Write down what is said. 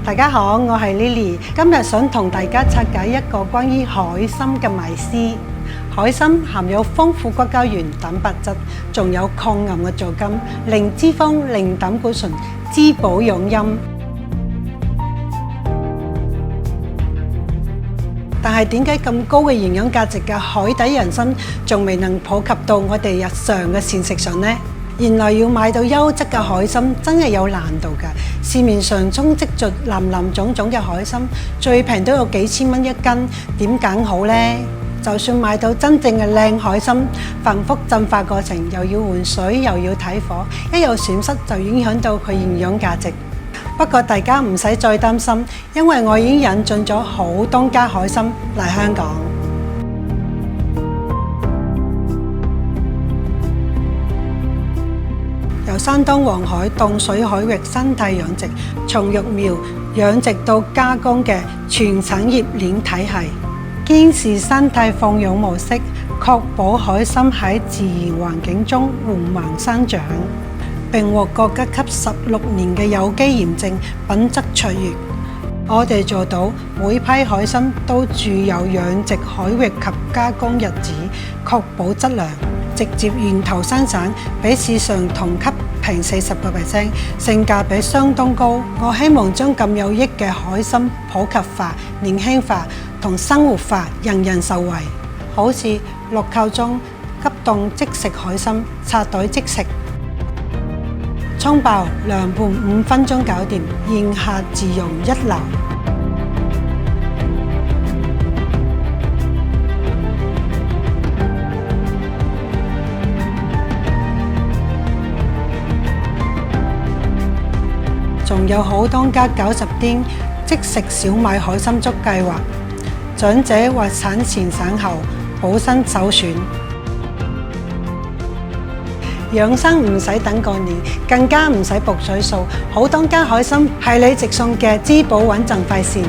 大家好，我係 Lily， 今日想同大家拆解一個關於海參嘅迷思。海參含有豐富骨膠原、蛋白質，仲有抗癌嘅助甘，零脂肪、零膽固醇，滋補養陰。但係點解咁高嘅營養價值嘅海底人參仲未能普及到我哋日常嘅膳食上呢？原來要買到優質嘅海參真係有難度㗎。市面上充斥著林林種種嘅海參，最平都有幾千蚊一斤，點揀好呢？就算買到真正嘅靚海參，繁複進化過程又要換水又要睇火，一有損失就影響到佢營養價值。不過大家唔使再擔心，因為我已經引進咗好多家海參嚟香港。由山東黃海凍水海域生態養殖，從育苗養殖到加工嘅全產業鏈體系，堅持生態放養模式，確保海參喺自然環境中緩慢生長，並獲國家級16年嘅有機驗證，品質卓越。我哋做到每批海參都注有養殖海域及加工日子，確保質量，直接源頭生產，比市場同級平40%，性價比相當高。我希望將咁有益嘅海參普及化、年輕化同生活化，人人受惠。好似樂購中急凍即食海參，拆袋即食，沖爆涼拌5分鐘搞掂，宴客自用一流。仲有好多家90天即食小米海參粥計劃，長者或產前產後補身首選。養生唔使等過年，更加唔使卜水數，好多家海參係你直送嘅滋補穩陣快線。